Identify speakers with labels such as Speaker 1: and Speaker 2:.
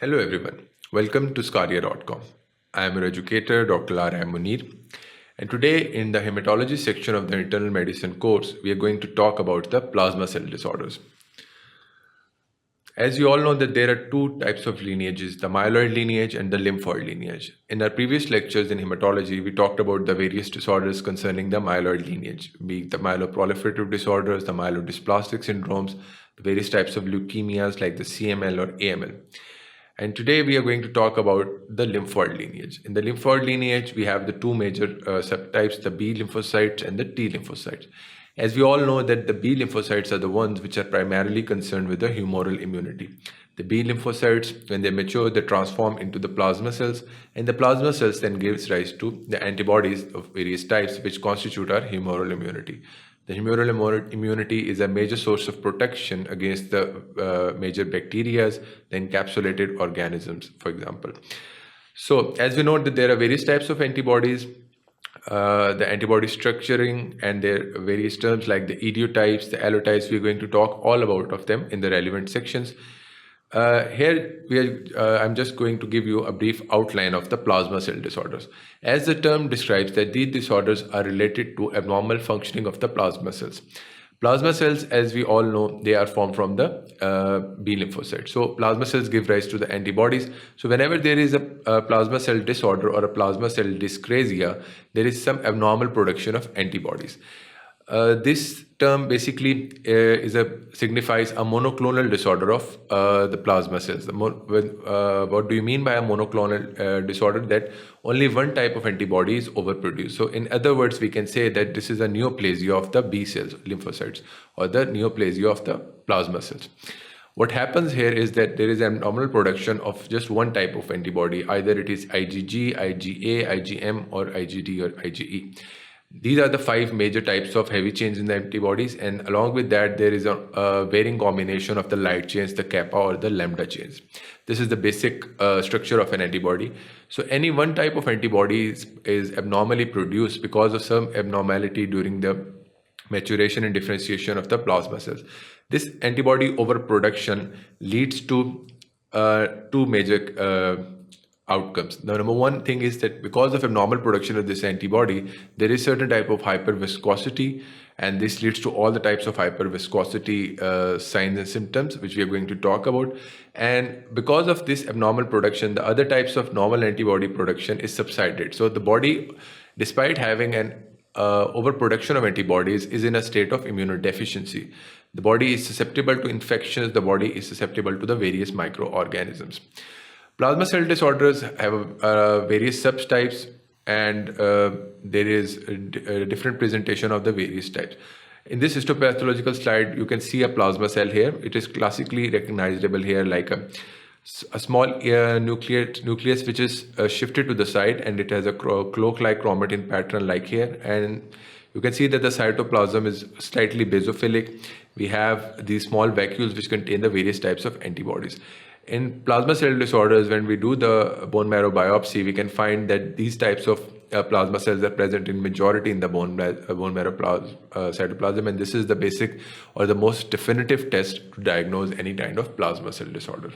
Speaker 1: Hello everyone, welcome to sqadia.com. I am your educator, Dr. Laraib Munir, and today in the hematology section of the internal medicine course, we are going to talk about the plasma cell disorders. As you all know that there are two types of lineages, the myeloid lineage and the lymphoid lineage. In our previous lectures in hematology, we talked about the various disorders concerning the myeloid lineage, being the myeloproliferative disorders, the myelodysplastic syndromes, the various types of leukemias like the CML or AML. And today we are going to talk about the lymphoid lineage. In the lymphoid lineage, we have the two major subtypes, the B lymphocytes and the T lymphocytes. As we all know that the B lymphocytes are the ones which are primarily concerned with the humoral immunity. The B lymphocytes, when they mature, they transform into the plasma cells, and the plasma cells then gives rise to the antibodies of various types which constitute our humoral immunity. The humoral immunity is a major source of protection against the major bacteria, the encapsulated organisms, for example. So, as we know that there are various types of antibodies, the antibody structuring and their various terms like the idiotypes, the allotypes, we're going to talk all about of them in the relevant sections. I'm just going to give you a brief outline of the plasma cell disorders. As the term describes that these disorders are related to abnormal functioning of the plasma cells. Plasma cells, as we all know, they are formed from the B lymphocyte. So plasma cells give rise to the antibodies. So whenever there is a plasma cell disorder or a plasma cell dyscrasia, there is some abnormal production of antibodies. This term basically signifies a monoclonal disorder of the plasma cells. What do you mean by a monoclonal disorder? That only one type of antibody is overproduced. So in other words, we can say that this is a neoplasia of the B cells, lymphocytes, or the neoplasia of the plasma cells. What happens here is that there is abnormal production of just one type of antibody, either it is IgG, IgA, IgM, or IgD or IgE. These are the five major types of heavy chains in the antibodies, and along with that there is a varying combination of the light chains, the kappa or the lambda chains. This is the basic structure of an antibody. So any one type of antibody is abnormally produced because of some abnormality during the maturation and differentiation of the plasma cells. This antibody overproduction leads to two major outcomes. The number one thing is that because of abnormal production of this antibody, there is certain type of hyperviscosity, and this leads to all the types of hyperviscosity signs and symptoms, which we are going to talk about. And because of this abnormal production, the other types of normal antibody production is subsided. So the body, despite having an overproduction of antibodies, is in a state of immunodeficiency. The body is susceptible to infections. The body is susceptible to the various microorganisms. Plasma cell disorders have various subtypes, and there is a different presentation of the various types. In this histopathological slide, you can see a plasma cell here. It is classically recognizable here like a small nucleus which is shifted to the side, and it has a cloak-like chromatin pattern like here. And you can see that the cytoplasm is slightly basophilic. We have these small vacuoles which contain the various types of antibodies. In plasma cell disorders, when we do the bone marrow biopsy, we can find that these types of plasma cells are present in majority in the bone marrow cytoplasm, and this is the basic or the most definitive test to diagnose any kind of plasma cell disorder.